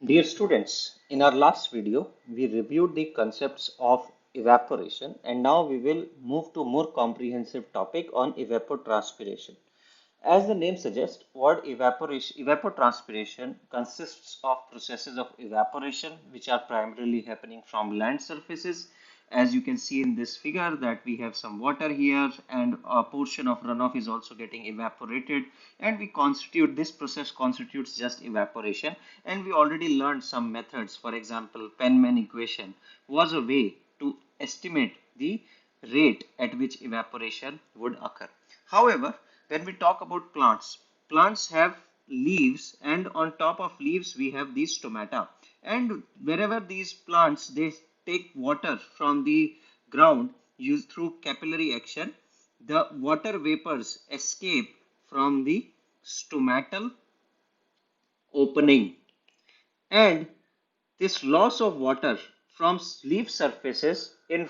Dear students, in our last video, we reviewed the concepts of evaporation and now we will move to more comprehensive topic on evapotranspiration. As the name suggests, word evapotranspiration consists of processes of evaporation which are primarily happening from land surfaces. As you can see in this figure that we have some water here and a portion of runoff is also getting evaporated, and we constitute this process constitutes just evaporation, and we already learned some methods. For example, Penman equation was a way to estimate the rate at which evaporation would occur. However, when we talk about plants, plants have leaves, and on top of leaves we have these stomata, and wherever these plants they take water from the ground used through capillary action, the water vapors escape from the stomatal opening, and this loss of water from leaf surfaces in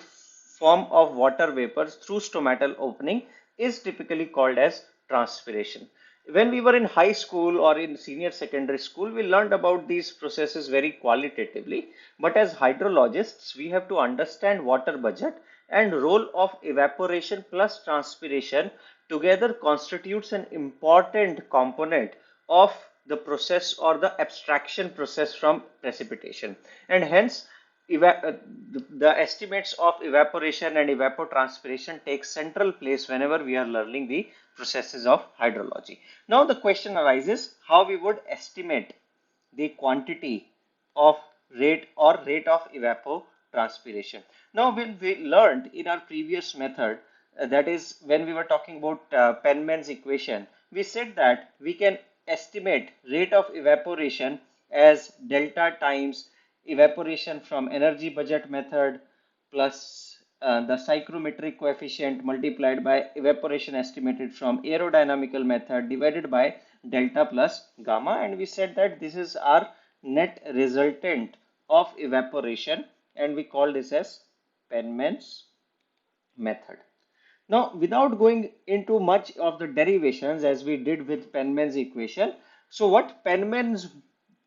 form of water vapors through stomatal opening is typically called as transpiration. When we were in high school or in senior secondary school, we learned about these processes very qualitatively. But as hydrologists, we have to understand water budget, and role of evaporation plus transpiration together constitutes an important component of the process or the abstraction process from precipitation, and hence the estimates of evaporation and evapotranspiration take central place whenever we are learning the processes of hydrology. Now the question arises how we would estimate the quantity of rate of evapotranspiration. Now when we learned in our previous method, that is when we were talking about Penman's equation, we said that we can estimate rate of evaporation as delta times evaporation from energy budget method plus the psychrometric coefficient multiplied by evaporation estimated from aerodynamical method divided by delta plus gamma, and we said that this is our net resultant of evaporation, and we call this as Penman's method. Now, without going into much of the derivations as we did with Penman's equation, so what Penman's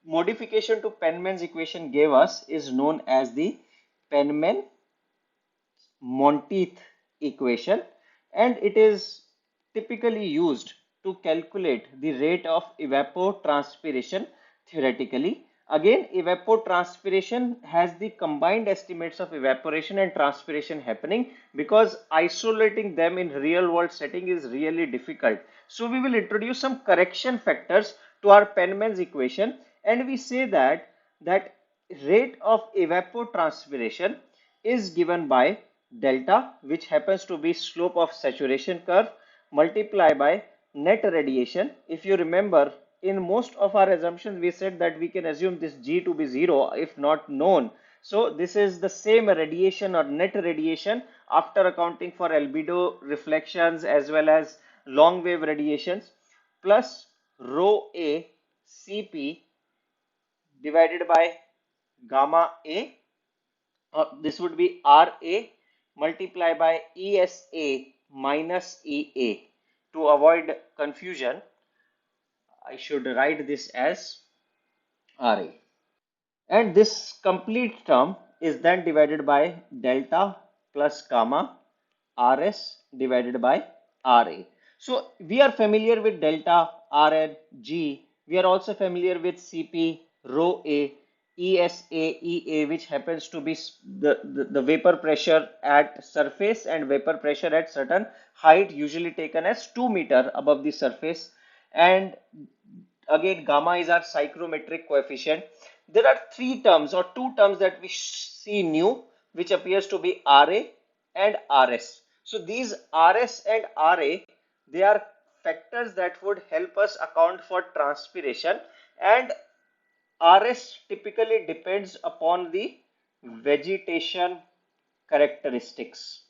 modification to Penman's equation gave us is known as the Penman-Monteith equation, and it is typically used to calculate the rate of evapotranspiration theoretically. Again, evapotranspiration has the combined estimates of evaporation and transpiration happening because isolating them in real world setting is really difficult. So we will introduce some correction factors to our Penman's equation, and we say that rate of evapotranspiration is given by delta, which happens to be slope of saturation curve, multiply by net radiation. If you remember, in most of our assumptions we said that we can assume this G to be 0 if not known. So this is the same radiation or net radiation after accounting for albedo reflections as well as long wave radiations, plus rho A Cp divided by gamma A, this would be RA multiplied by ESA minus EA. To avoid confusion, I should write this as RA. And this complete term is then divided by delta plus gamma RS divided by RA. So we are familiar with delta, RN, G. We are also familiar with Cp, rho A, ESA, EA, which happens to be the vapor pressure at surface and vapor pressure at certain height, usually taken as 2 meter above the surface. And again, gamma is our psychrometric coefficient. There are three terms or two terms that we see new, which appears to be RA and RS. So these RS and RA, they are factors that would help us account for transpiration, and RS typically depends upon the vegetation characteristics.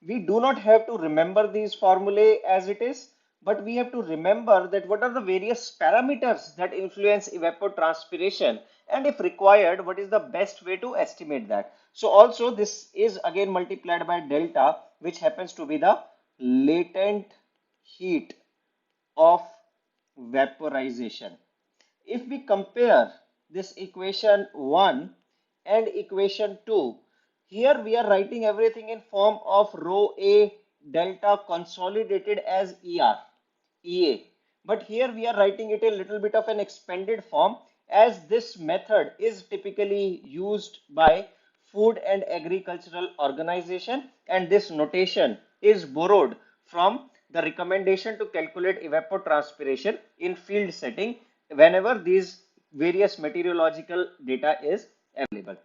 We do not have to remember these formulae as it is, but we have to remember that what are the various parameters that influence evapotranspiration, and if required, what is the best way to estimate that. So also this is again multiplied by delta, which happens to be the latent heat of vaporization. If we compare this equation 1 and equation 2, here we are writing everything in form of rho A delta consolidated as EA. But here we are writing it a little bit of an expanded form, as this method is typically used by Food and Agricultural Organization, and this notation is borrowed from the recommendation to calculate evapotranspiration in field setting whenever these various meteorological data is available.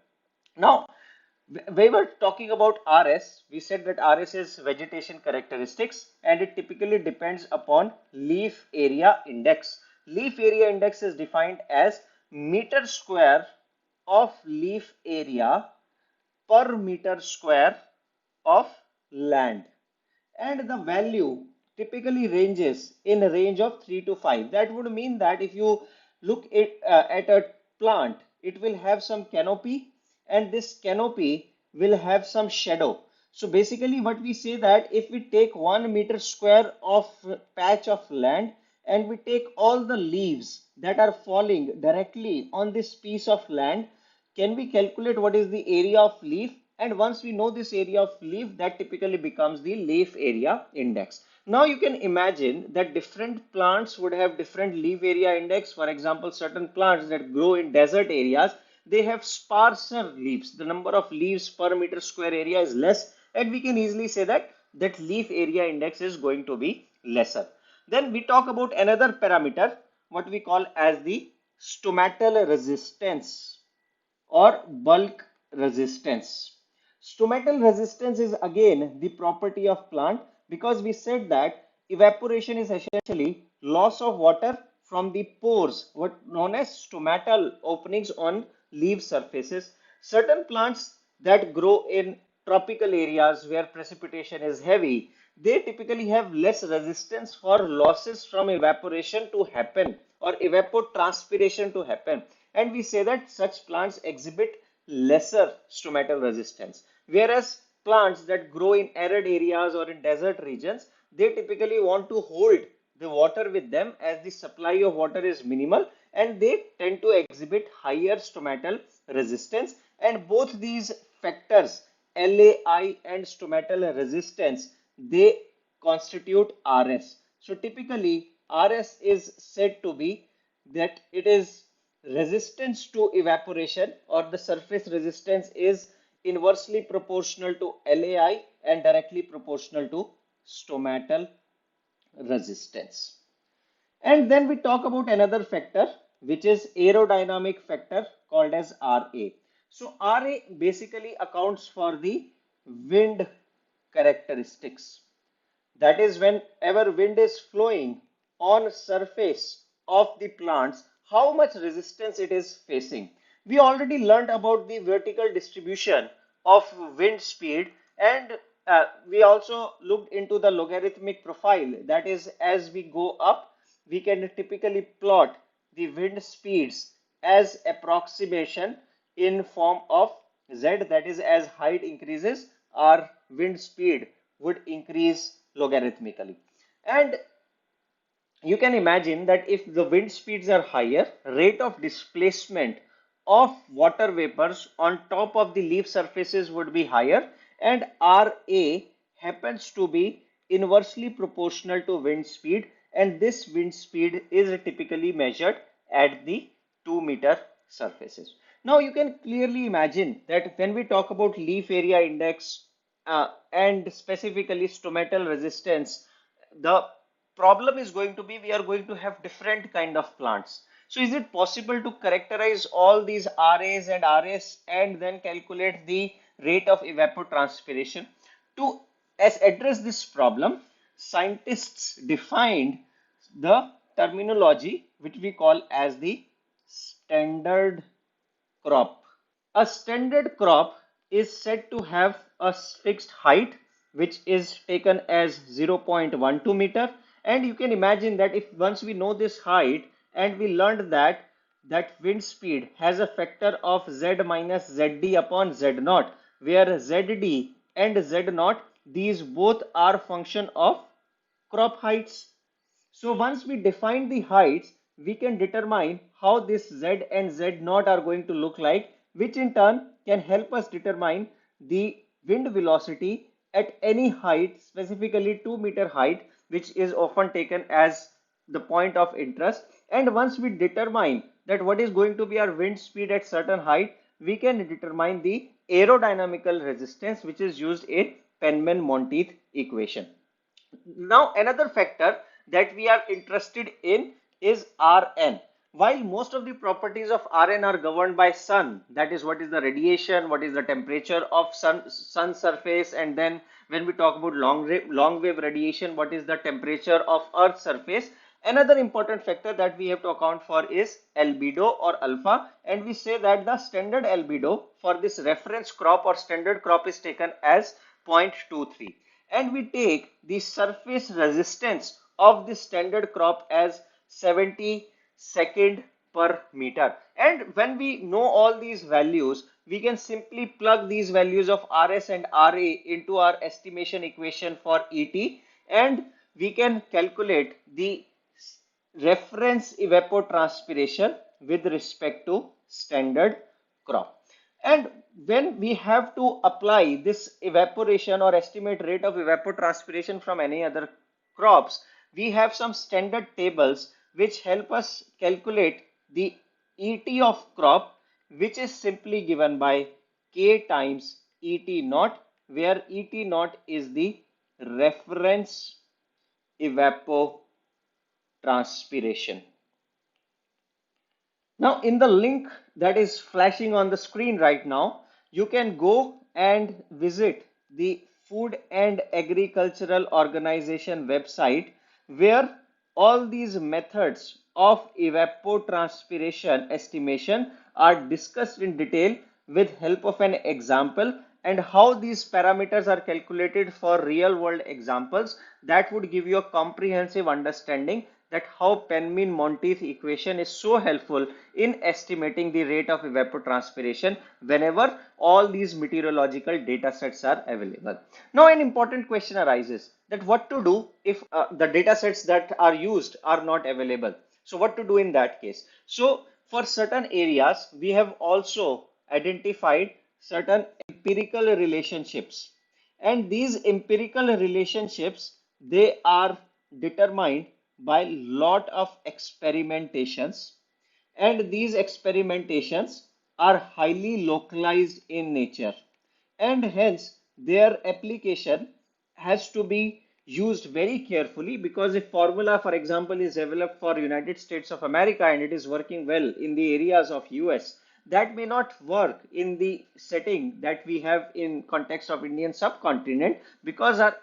Now, we were talking about RS. We said that RS is vegetation characteristics and it typically depends upon leaf area index. Leaf area index is defined as meter square of leaf area per meter square of land, and the value typically ranges in a range of 3 to 5. That would mean that if you look at a plant, it will have some canopy, and this canopy will have some shadow. So basically what we say that if we take 1 meter square of patch of land and we take all the leaves that are falling directly on this piece of land, can we calculate what is the area of leaf? And once we know this area of leaf, that typically becomes the leaf area index. Now you can imagine that different plants would have different leaf area index. For example, certain plants that grow in desert areas, they have sparser leaves. The number of leaves per meter square area is less, and we can easily say that that leaf area index is going to be lesser. Then we talk about another parameter, what we call as the stomatal resistance or bulk resistance. Stomatal resistance is again the property of plant, because we said that evaporation is essentially loss of water from the pores, what known as stomatal openings on leaf surfaces. Certain plants that grow in tropical areas where precipitation is heavy, they typically have less resistance for losses from evaporation to happen or evapotranspiration to happen, and we say that such plants exhibit lesser stomatal resistance, whereas plants that grow in arid areas or in desert regions, they typically want to hold the water with them as the supply of water is minimal, and they tend to exhibit higher stomatal resistance. And both these factors, LAI and stomatal resistance, they constitute RS. So typically RS is said to be that it is resistance to evaporation, or the surface resistance is inversely proportional to LAI and directly proportional to stomatal resistance. And then we talk about another factor, which is aerodynamic factor called as RA. So RA basically accounts for the wind characteristics. That is, whenever wind is flowing on surface of the plants, how much resistance it is facing. We already learned about the vertical distribution of wind speed, and we also looked into the logarithmic profile. That is, as we go up, we can typically plot the wind speeds as approximation in form of z, that is, as height increases, our wind speed would increase logarithmically. And you can imagine that if the wind speeds are higher, rate of displacement of water vapors on top of the leaf surfaces would be higher, and RA happens to be inversely proportional to wind speed, and this wind speed is typically measured at the 2-meter surfaces. Now you can clearly imagine that when we talk about leaf area index and specifically stomatal resistance, the problem is going to be we are going to have different kind of plants. So is it possible to characterize all these RAs and RS and then calculate the rate of evapotranspiration? To address this problem, scientists defined the terminology which we call as the standard crop. A standard crop is said to have a fixed height which is taken as 0.12 meter, and you can imagine that if once we know this height and we learned that wind speed has a factor of z minus zd upon z naught, where zd and z naught, these both are function of crop heights. So once we define the heights, we can determine how this Z and Z naught are going to look like, which in turn can help us determine the wind velocity at any height, specifically 2 meter height, which is often taken as the point of interest. And once we determine that what is going to be our wind speed at certain height, we can determine the aerodynamical resistance, which is used in Penman-Monteith equation. Now, another factor that we are interested in is Rn. While most of the properties of Rn are governed by sun, that is what is the radiation, what is the temperature of sun surface, and then when we talk about long wave radiation, what is the temperature of earth surface. Another important factor that we have to account for is albedo or alpha, and we say that the standard albedo for this reference crop or standard crop is taken as 0.23, and we take the surface resistance of the standard crop as 70 second per meter. And when we know all these values, we can simply plug these values of Rs and Ra into our estimation equation for Et, and we can calculate the reference evapotranspiration with respect to standard crop. And when we have to apply this evaporation or estimate rate of evapotranspiration from any other crops, we have some standard tables which help us calculate the ET of crop, which is simply given by K times ET naught, where ET naught is the reference evapotranspiration. Now, in the link that is flashing on the screen right now, you can go and visit the Food and Agricultural Organization website, where all these methods of evapotranspiration estimation are discussed in detail with help of an example, and how these parameters are calculated for real world examples. That would give you a comprehensive understanding that how Penman-Monteith equation is so helpful in estimating the rate of evapotranspiration whenever all these meteorological data sets are available. Now, an important question arises that what to do if the data sets that are used are not available. So what to do in that case? So for certain areas, we have also identified certain empirical relationships, and these empirical relationships, they are determined by lot of experimentations, and these experimentations are highly localized in nature, and hence their application has to be used very carefully, because if formula, for example, is developed for United States of America and it is working well in the areas of US, that may not work in the setting that we have in context of Indian subcontinent, because our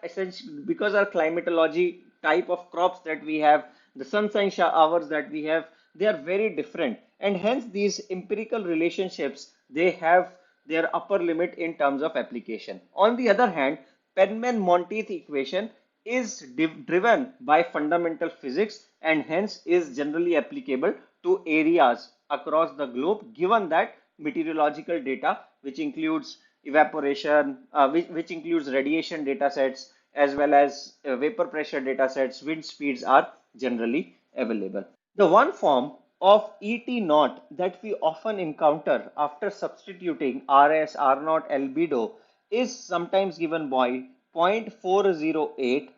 climatology type of crops that we have, the sunshine hours that we have, they are very different, and hence these empirical relationships, they have their upper limit in terms of application. On the other hand, Penman-Monteith equation is driven by fundamental physics, and hence is generally applicable to areas across the globe, given that meteorological data, which includes evaporation, which includes radiation data sets, as well as vapor pressure data sets, wind speeds are generally available. The one form of ET naught that we often encounter after substituting RS, R naught, albedo is sometimes given by 0.408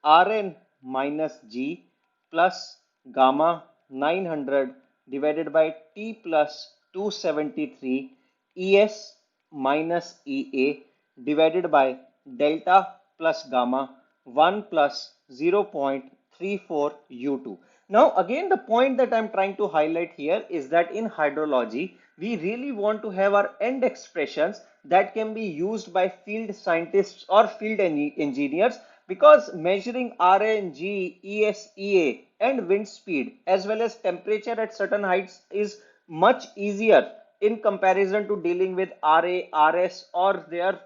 Rn minus G plus gamma 900 divided by T plus 273 ES minus EA divided by delta plus gamma 1 plus 0.34 U2. Now, again, the point that I'm trying to highlight here is that in hydrology, we really want to have our end expressions that can be used by field scientists or field engineers, because measuring RNG, ES, EA and wind speed as well as temperature at certain heights is much easier in comparison to dealing with RA, RS or their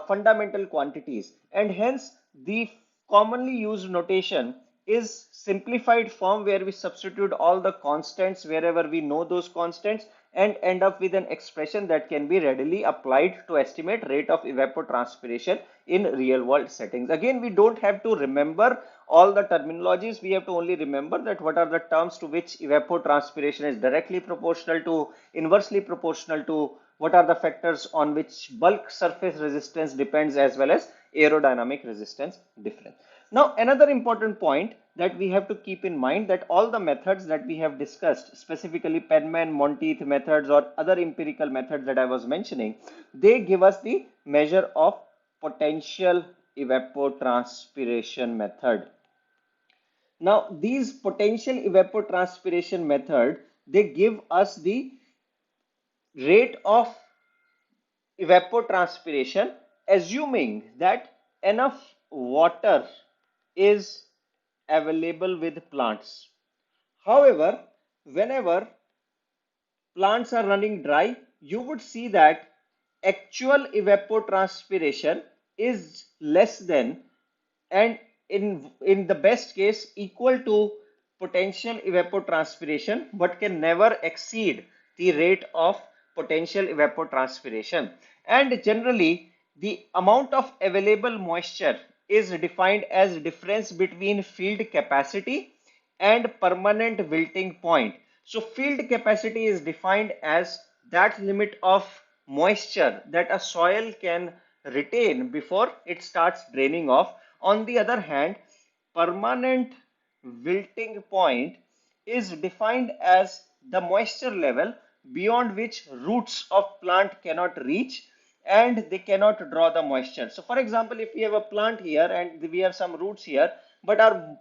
fundamental quantities, and hence the commonly used notation is simplified form, where we substitute all the constants wherever we know those constants, and end up with an expression that can be readily applied to estimate rate of evapotranspiration in real world settings. Again, we don't have to remember all the terminologies. We have to only remember that what are the terms to which evapotranspiration is directly proportional to, inversely proportional to, what are the factors on which bulk surface resistance depends, as well as aerodynamic resistance difference. Now, another important point that we have to keep in mind, that all the methods that we have discussed, specifically Penman, Monteith methods or other empirical methods that I was mentioning, they give us the measure of potential evapotranspiration method. Now, these potential evapotranspiration method, they give us the rate of evapotranspiration, assuming that enough water is available with plants. However, whenever plants are running dry, you would see that actual evapotranspiration is less than, and in the best case equal to, potential evapotranspiration, but can never exceed the rate of potential evapotranspiration. And generally, the amount of available moisture is defined as difference between field capacity and permanent wilting point. So field capacity is defined as that limit of moisture that a soil can retain before it starts draining off. On the other hand, permanent wilting point is defined as the moisture level beyond which roots of plant cannot reach and they cannot draw the moisture. So for example, if we have a plant here and we have some roots here, but our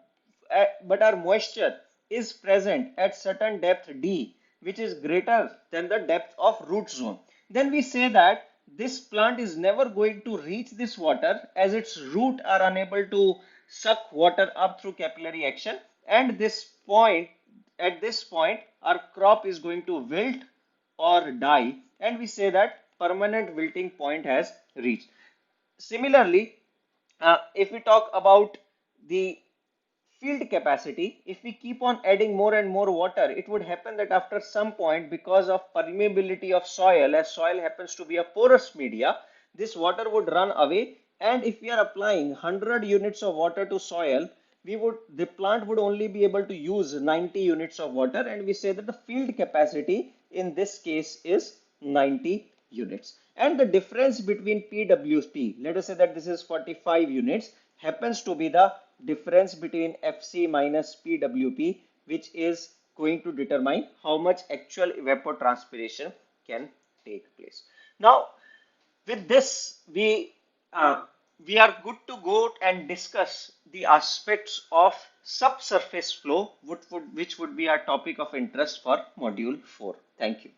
moisture is present at certain depth D, which is greater than the depth of root zone, then we say that this plant is never going to reach this water, as its root are unable to suck water up through capillary action, and at this point our crop is going to wilt or die, and we say that permanent wilting point has reached. Similarly, if we talk about the field capacity, if we keep on adding more and more water, it would happen that after some point, because of permeability of soil, as soil happens to be a porous media, this water would run away. And if we are applying 100 units of water to soil, the plant would only be able to use 90 units of water, and we say that the field capacity in this case is 90 units. And the difference between PWP, let us say that this is 45 units, happens to be the difference between FC minus PWP, which is going to determine how much actual evapotranspiration can take place. Now, with this, we are good to go and discuss the aspects of subsurface flow, which would be our topic of interest for module 4. Thank you.